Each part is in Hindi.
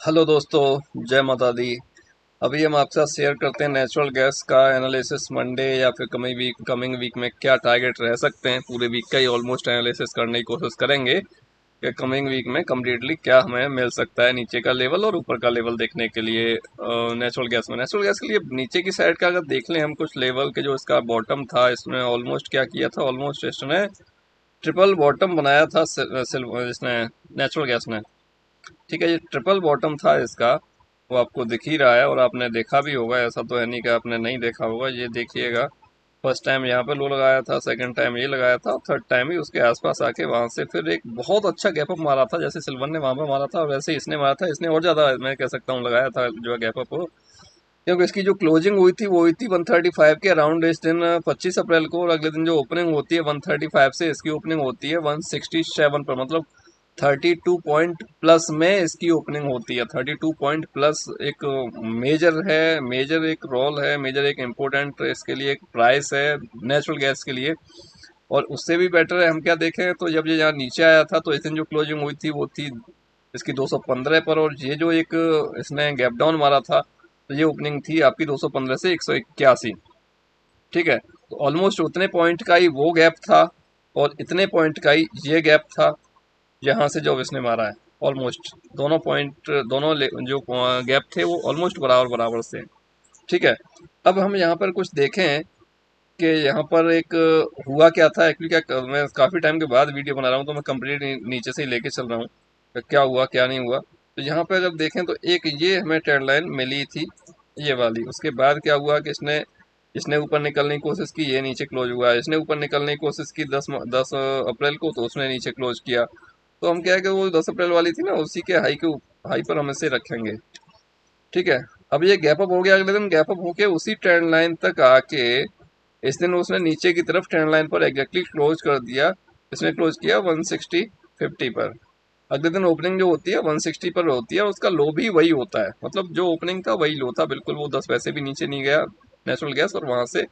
हेलो दोस्तों, जय माता दी। अभी हम आपके साथ शेयर करते हैं नेचुरल गैस का एनालिसिस मंडे या फिर कमिंग वीक में क्या टारगेट रह सकते हैं। पूरे वीक का ही ऑलमोस्ट एनालिसिस करने की कोशिश करेंगे कि कमिंग वीक में कम्प्लीटली क्या हमें मिल सकता है, नीचे का लेवल और ऊपर का लेवल देखने के लिए। नेचुरल गैस के लिए नीचे की साइड का अगर देख लें हम कुछ लेवल के, जो इसका बॉटम था, इसने ऑलमोस्ट क्या किया था, ऑलमोस्ट इसने ट्रिपल बॉटम बनाया था इसने, नेचुरल गैस ने। ठीक है, ये ट्रिपल बॉटम था इसका, वो आपको दिख ही रहा है और आपने देखा भी होगा, ऐसा तो है नहीं कि आपने नहीं देखा होगा। ये देखिएगा, फर्स्ट टाइम यहाँ पे लो लगाया था, सेकंड टाइम ये लगाया था, थर्ड टाइम ही उसके आसपास आके वहां से फिर एक बहुत अच्छा गैप अप मारा था। जैसे सिल्वर ने वहां पे मारा था वैसे ही इसने मारा था। इसने और ज्यादा, मैं कह सकता हूँ, लगाया था जो है गैप अप हो, क्योंकि इसकी जो क्लोजिंग हुई थी वो हुई थी 135 के अराउंड इस दिन 25 अप्रैल को, और अगले दिन जो ओपनिंग होती है 135 से इसकी ओपनिंग होती है 167 पर, मतलब 32 पॉइंट प्लस में इसकी ओपनिंग होती है। 32 पॉइंट प्लस एक मेजर है, मेजर एक रोल है, मेजर एक इम्पोर्टेंट इसके लिए एक प्राइस है नेचुरल गैस के लिए। और उससे भी बेटर है हम क्या देखें, तो जब ये यहाँ नीचे आया था तो इस दिन जो क्लोजिंग हुई थी वो थी इसकी 215 पर, और ये जो एक इसने गैप डाउन मारा था तो ये ओपनिंग थी आपकी 215 से 181। ठीक है, तो ऑलमोस्ट उतने पॉइंट का ही वो गैप था और इतने पॉइंट का ही ये गैप था यहाँ से जो इसने मारा है। ऑलमोस्ट दोनों पॉइंट, जो गैप थे वो ऑलमोस्ट बराबर बराबर से। ठीक है, अब हम यहाँ पर कुछ देखें कि यहाँ पर एक हुआ क्या था एक्चुअली। मैं काफ़ी टाइम के बाद वीडियो बना रहा हूँ तो मैं कंप्लीट नीचे से ही लेके चल रहा हूँ कि क्या हुआ क्या नहीं हुआ। तो यहाँ पे अगर देखें तो एक ये हमें ट्रेंड लाइन मिली थी, ये वाली। उसके बाद क्या हुआ कि इसने इसने ऊपर निकलने की कोशिश की, ये नीचे क्लोज हुआ। इसने ऊपर निकलने की कोशिश की 10 अप्रैल को, तो उसने नीचे क्लोज किया। तो हम क्या है कि वो 10 अप्रैल वाली थी ना, उसी के हाई पर हम इसे रखेंगे। ठीक है, अब ये गैप अप हो गया, अगले दिन गैप अप होके उसी ट्रेंड लाइन तक आके इस दिन उसने नीचे की तरफ ट्रेंड लाइन पर एग्जैक्टली क्लोज कर दिया। इसने क्लोज किया 160.50 पर। अगले दिन ओपनिंग जो होती है 160 पर होती है, उसका लो भी वही होता है, मतलब जो ओपनिंग था वही लो था बिल्कुल। वो 10 पैसे भी नीचे नहीं गया नेचुरल गैस, और वहां से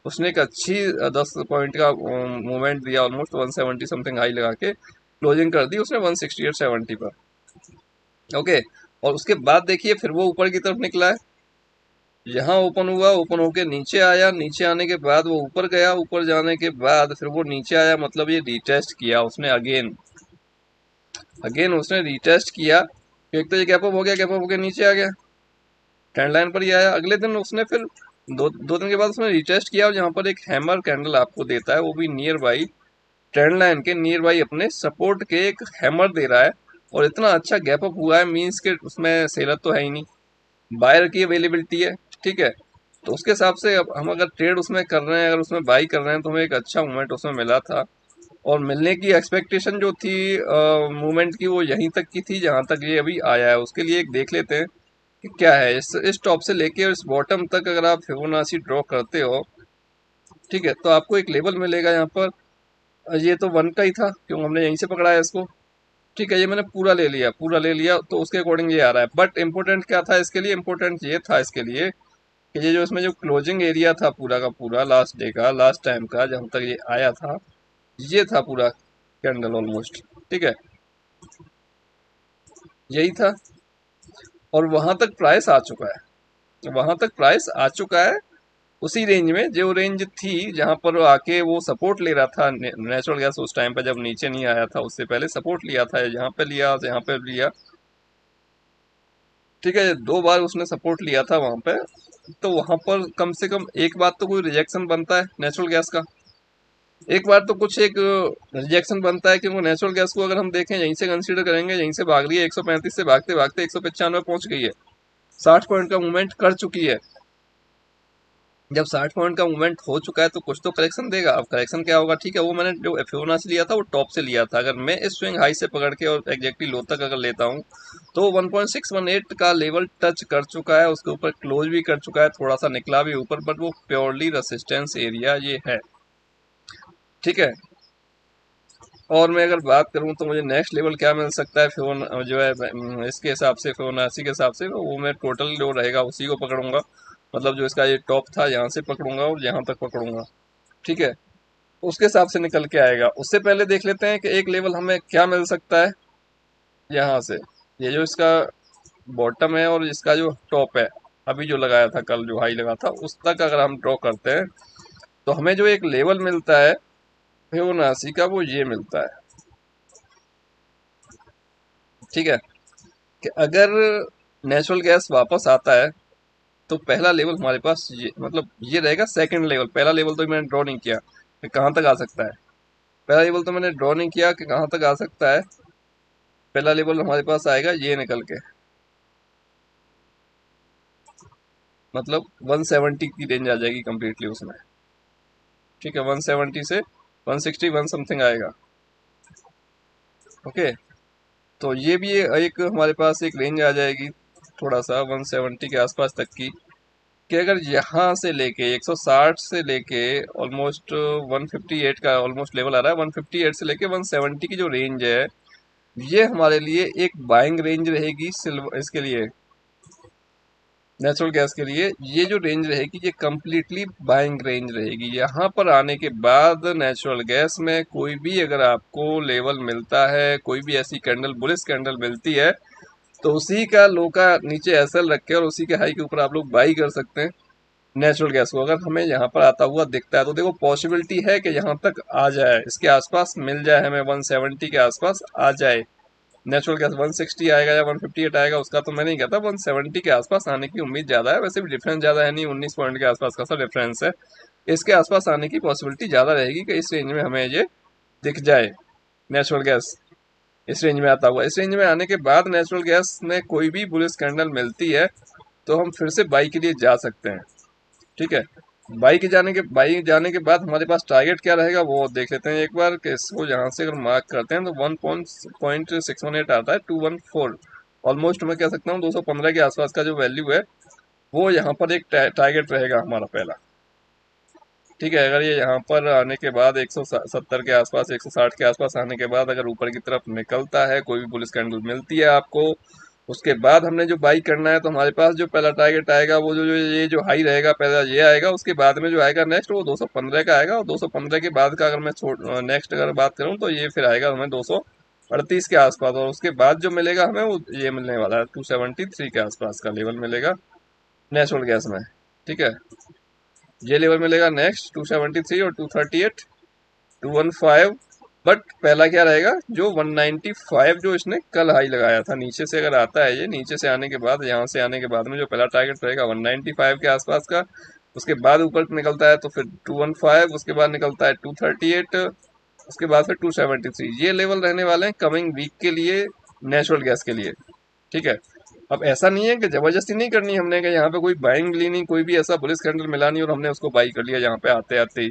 उसने एक अच्छी 10 पॉइंट का मूवमेंट दिया, ऑलमोस्ट 170 समथिंग हाई लगा के क्लोजिंग कर दी उसने 160 और 70 पर। ओके, और उसके बाद देखिए फिर वो ऊपर की तरफ निकला है, यहाँ ओपन हुआ, ओपन होके नीचे आया, नीचे आने के बाद वो ऊपर गया, ऊपर जाने के बाद फिर वो नीचे आया, मतलब ये रिटेस्ट किया उसने अगेन। अगेन उसने रिटेस्ट किया, एक तो ये गैप अप हो गया, गैप अप होके नीचे आ गया, ट्रेंड लाइन पर ही आया। अगले दिन उसने फिर दो दिन के बाद उसने रिटेस्ट किया, और यहाँ पर एक हैमर कैंडल आपको देता है, वो भी नियर बाई ट्रेंड लाइन के नियर बाई अपने सपोर्ट के एक हैमर दे रहा है। और इतना अच्छा गैप अप हुआ है, मीन्स के उसमें सेलर तो है ही नहीं, बायर की अवेलेबिलिटी है। ठीक है, तो उसके हिसाब से अब हम अगर ट्रेड उसमें कर रहे हैं, अगर उसमें बाई कर रहे हैं, तो हमें एक अच्छा मूवमेंट उसमें मिला था। और मिलने की एक्सपेक्टेशन जो थी मूवमेंट की, वो यहीं तक की थी जहां तक ये अभी आया है। उसके लिए एक देख लेते हैं कि क्या है इस टॉप से लेके और इस बॉटम तक अगर आप फिबोनाची ड्रॉ करते हो, ठीक है, तो आपको एक लेवल मिलेगा यहाँ पर। ये तो वन का ही था क्यों, हमने यहीं से पकड़ा है इसको। ठीक है, ये मैंने पूरा ले लिया, पूरा ले लिया, तो उसके अकॉर्डिंग ये आ रहा है। बट इम्पोर्टेंट क्या था इसके लिए, इम्पोर्टेंट ये था इसके लिए कि ये जो इसमें जो क्लोजिंग एरिया था पूरा का पूरा, लास्ट डे का, लास्ट टाइम का, जहाँ तक ये आया था, ये था पूरा कैंडल ऑलमोस्ट। ठीक है, यही था, और वहां तक प्राइस आ चुका है, वहां तक प्राइस आ चुका है। उसी रेंज में, जो रेंज थी जहां पर वो आके वो सपोर्ट ले रहा था नेचुरल गैस, उस टाइम पे जब नीचे नहीं आया था उससे पहले सपोर्ट लिया था, यहाँ पे लिया, यहाँ पे लिया। ठीक है, दो बार उसने सपोर्ट लिया था वहां पे, तो वहां पर कम से कम एक बात तो कोई रिजेक्शन बनता है नेचुरल गैस का। एक बार तो कुछ एक रिजेक्शन बनता है, क्योंकि नेचुरल गैस को अगर हम देखें यहीं से कंसीडर करेंगे, यहीं से भाग रही है 135 से, भागते भागते 195 पहुंच गई है, 60 पॉइंट का मूवमेंट कर चुकी है। जब 60 पॉइंट का मूवमेंट हो चुका है तो कुछ तो करेक्शन देगा। अब करेक्शन क्या होगा, ठीक है, वो मैंने जो फिबोनाची लिया था वो टॉप से लिया था। अगर मैं इस स्विंग हाई से पकड़ के और एग्जैक्टली लो तक अगर लेता हूँ, तो 1.618 का लेवल टच कर चुका है, उसके ऊपर क्लोज भी कर चुका है, थोड़ा सा निकला भी ऊपर, बट वो प्योरली रेसिस्टेंस एरिया ये है। ठीक है, और मैं अगर बात करूं तो मुझे नेक्स्ट लेवल क्या मिल सकता है फिबोन जो है इसके हिसाब से, फिबोनाची के हिसाब से, वो मैं टोटल जो रहेगा उसी को पकड़ूंगा। मतलब जो इसका ये टॉप था यहाँ से पकड़ूंगा और यहाँ तक पकड़ूंगा। ठीक है, उसके हिसाब से निकल के आएगा। उससे पहले देख लेते हैं कि एक लेवल हमें क्या मिल सकता है यहाँ से। ये जो इसका बॉटम है और इसका जो टॉप है अभी जो लगाया था, कल जो हाई लगा था, उस तक अगर हम ड्रॉ करते हैं तो हमें जो एक लेवल मिलता है फिबोनाची का, वो ये मिलता है। ठीक है, कि अगर नेचुरल गैस वापस आता है तो पहला लेवल हमारे पास ये, मतलब ये रहेगा सेकंड लेवल। पहला लेवल तो मैंने ड्रॉ नहीं किया कि कहाँ तक आ सकता है। पहला लेवल तो मैंने ड्रॉ नहीं किया कि कहाँ तक आ सकता है। पहला लेवल हमारे पास आएगा ये निकल के, मतलब 170 की रेंज आ जाएगी कंप्लीटली उसमें। ठीक है, 170 से 161 समथिंग आएगा। ओके, तो ये भी एक हमारे पास एक रेंज आ जाएगी थोड़ा सा 170 के आसपास तक की, कि अगर यहाँ से लेके 160 से लेके ऑलमोस्ट 158 का ऑलमोस्ट लेवल आ रहा है, 158 से लेके 170 की जो रेंज है, ये हमारे लिए एक बाइंग रेंज रहेगी सिल्वर, इसके लिए नेचुरल गैस के लिए। ये जो रेंज रहेगी ये कम्प्लीटली बाइंग रेंज रहेगी। यहाँ पर आने के बाद नेचुरल गैस में कोई भी अगर आपको लेवल मिलता है, कोई भी ऐसी कैंडल, बुलिश कैंडल मिलती है, तो उसी का लो का नीचे एसएल रख के और उसी के हाई के ऊपर आप लोग बाई कर सकते हैं नेचुरल गैस को। अगर हमें यहाँ पर आता हुआ दिखता है तो देखो पॉसिबिलिटी है कि यहाँ तक आ जाए, इसके आसपास मिल जाए हमें, 170 के आसपास आ जाए नेचुरल गैस। 160 आएगा या 158 आएगा उसका तो मैं नहीं कहता, 170 के आसपास आने की उम्मीद ज़्यादा है। वैसे भी डिफरेंस ज़्यादा है नहीं, 19 पॉइंट के आसपास का सा डिफरेंस है। इसके आसपास आने की पॉसिबिलिटी ज़्यादा रहेगी कि इस रेंज में हमें ये दिख जाए नेचुरल गैस, इस रेंज में आता हुआ। इस रेंज में आने के बाद नेचुरल गैस में कोई भी बुलिश कैंडल मिलती है तो हम फिर से बाई के लिए जा सकते हैं। ठीक है, बाई जाने के बाद हमारे पास टारगेट क्या रहेगा वो देख लेते हैं एक बार, कि इसको यहाँ से अगर मार्क करते हैं तो 1.618 आता है, 214 ऑलमोस्ट मैं कह सकता हूँ 215 के आसपास का जो वैल्यू है वो यहाँ पर एक टारगेट रहेगा हमारा पहला। ठीक है, अगर ये यहाँ पर आने के बाद 170 के आसपास, 160 के आसपास आने के बाद अगर ऊपर की तरफ निकलता है, कोई भी बुलिश कैंडल मिलती है आपको, उसके बाद हमने जो बाई करना है तो हमारे पास जो पहला टारगेट आएगा वो जो ये जो हाई रहेगा पहला ये आएगा। उसके बाद में जो आएगा नेक्स्ट वो 215 का आएगा, और 215 के बाद का अगर मैं नेक्स्ट अगर बात करूँ तो ये फिर आएगा हमें 238 के आसपास, और उसके बाद जो मिलेगा हमें वो ये मिलने वाला है 273 के आसपास का लेवल मिलेगा नेचुरल गैस में। ठीक है, ये लेवल मिलेगा नेक्स्ट 273 और 238, 215। बट पहला क्या रहेगा, जो 195 जो इसने कल हाई लगाया था, नीचे से अगर आता है ये, नीचे से आने के बाद, यहाँ से आने के बाद में जो पहला टारगेट रहेगा 195 के आसपास का। उसके बाद ऊपर निकलता है तो फिर 215, उसके बाद निकलता है 238, उसके बाद फिर 273। ये लेवल रहने वाले हैं कमिंग वीक के लिए नेचुरल गैस के लिए। ठीक है, अब ऐसा नहीं है कि जबरदस्ती नहीं करनी हमने, कि यहाँ पे कोई बाइंग ली नहीं, कोई भी ऐसा बुलिश कैंडल मिला नहीं और हमने उसको बाई कर लिया यहाँ पे आते आते ही।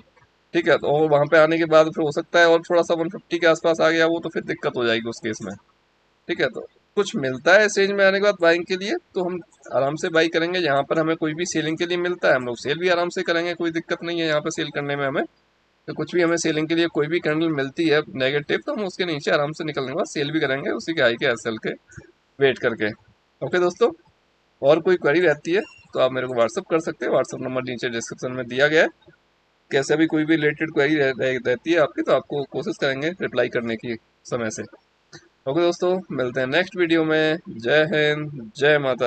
ठीक है, तो और वहाँ पे आने के बाद फिर हो सकता है और थोड़ा सा 150 के आसपास आ गया वो, तो फिर दिक्कत हो जाएगी उस केस में। ठीक है, तो कुछ मिलता है इस रेंज में आने के बाद बाइंग के लिए तो हम आराम से बाई करेंगे। यहाँ पर हमें कोई भी सेलिंग के लिए मिलता है हम लोग सेल भी आराम से करेंगे, कोई दिक्कत नहीं है यहाँ पे सेल करने में हमें। तो कुछ भी हमें सेलिंग के लिए कोई भी कैंडल मिलती है नेगेटिव तो हम उसके नीचे आराम से निकलने के बाद सेल भी करेंगे उसी के हाई के एसएल के वेट करके। ओके दोस्तों, और कोई क्वेरी रहती है तो आप मेरे को व्हाट्सअप कर सकते हैं, व्हाट्सअप नंबर नीचे डिस्क्रिप्शन में दिया गया है। कैसे भी कोई भी रिलेटेड क्वेरी रहती है आपकी तो आपको कोशिश करेंगे रिप्लाई करने की समय से। ओके दोस्तों, मिलते हैं नेक्स्ट वीडियो में। जय हिंद, जय माता।